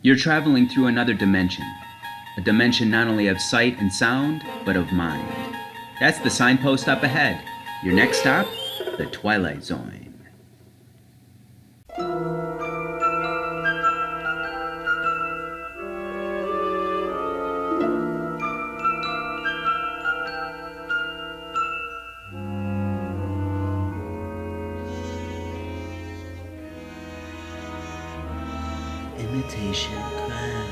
You're traveling through another dimension. A dimension not only of sight and sound, but of mind. That's the signpost up ahead. Your next stop, the Twilight Zone. Imitation crab.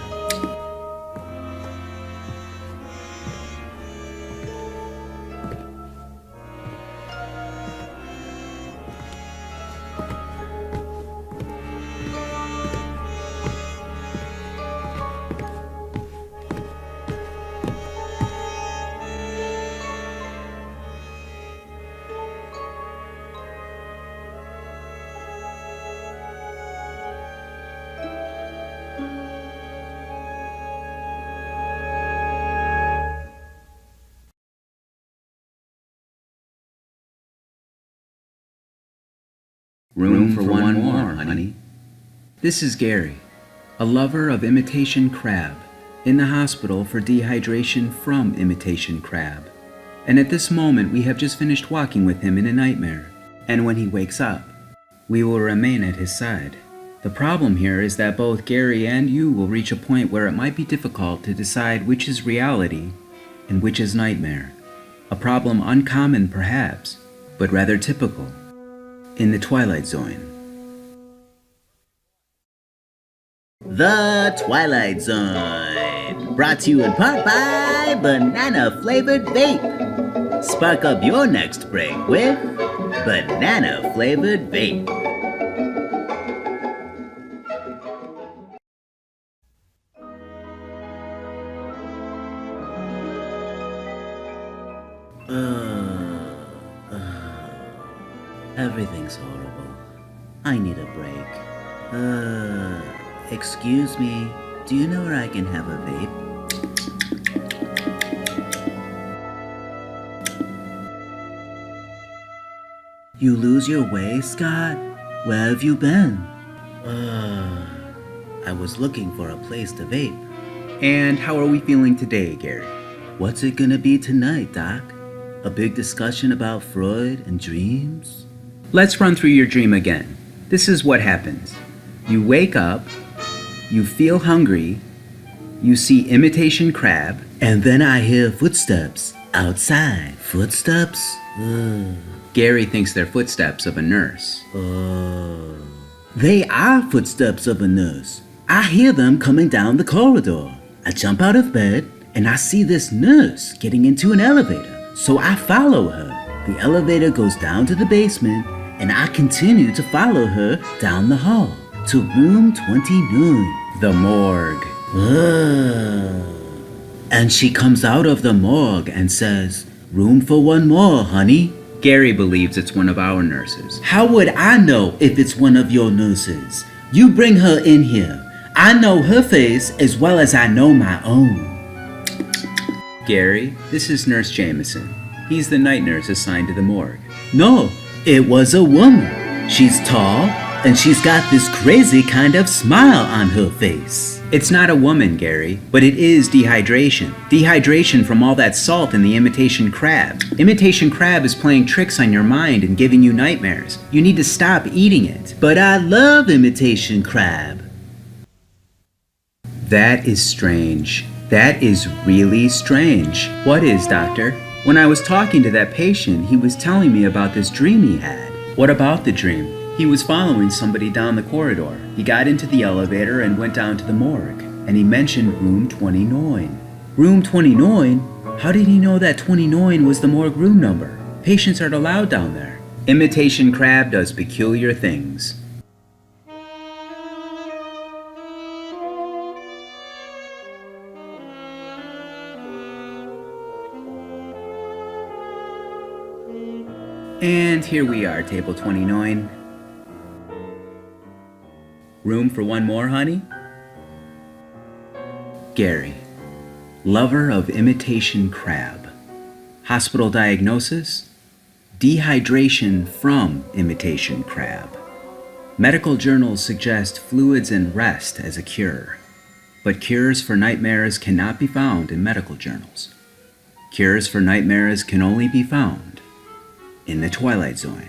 Room for one more, honey. This is Gary, a lover of imitation crab, in the hospital for dehydration from imitation crab. And at this moment, we have just finished walking with him in a nightmare. And when he wakes up, we will remain at his side. The problem here is that both Gary and you will reach a point where it might be difficult to decide which is reality and which is nightmare. A problem uncommon perhaps, but rather typical in the Twilight Zone. The Twilight Zone, brought to you in part by banana-flavored vape. Spark up your next break with banana-flavored vape. Everything's horrible. I need a break. Excuse me, do you know where I can have a vape? You lose your way, Scott? Where have you been? I was looking for a place to vape. And how are we feeling today, Gary? What's it gonna be tonight, Doc? A big discussion about Freud and dreams? Let's run through your dream again. This is what happens. You wake up, you feel hungry, you see imitation crab, and then I hear footsteps outside. Footsteps? Gary thinks they're footsteps of a nurse. They are footsteps of a nurse. I hear them coming down the corridor. I jump out of bed and I see this nurse getting into an elevator. So I follow her. The elevator goes down to the basement and I continue to follow her down the hall to room 29. The morgue. And she comes out of the morgue and says, "Room for one more, honey." Gary believes it's one of our nurses. How would I know if it's one of your nurses? You bring her in here. I know her face as well as I know my own. Gary, this is Nurse Jameson. He's the night nurse assigned to the morgue. No, it was a woman. She's tall, and she's got this crazy kind of smile on her face. It's not a woman, Gary, but it is dehydration. Dehydration from all that salt in the imitation crab. Imitation crab is playing tricks on your mind and giving you nightmares. You need to stop eating it. But I love imitation crab. That is strange. That is really strange. What is, doctor? When I was talking to that patient, he was telling me about this dream he had. What about the dream? He was following somebody down the corridor. He got into the elevator and went down to the morgue. And he mentioned room 29. Room 29? How did he know that 29 was the morgue room number? Patients aren't allowed down there. Imitation crab does peculiar things. And here we are, table 29. Room for one more, honey? Gary, lover of imitation crab. Hospital diagnosis? Dehydration from imitation crab. Medical journals suggest fluids and rest as a cure. But cures for nightmares cannot be found in medical journals. Cures for nightmares can only be found in the Twilight Zone.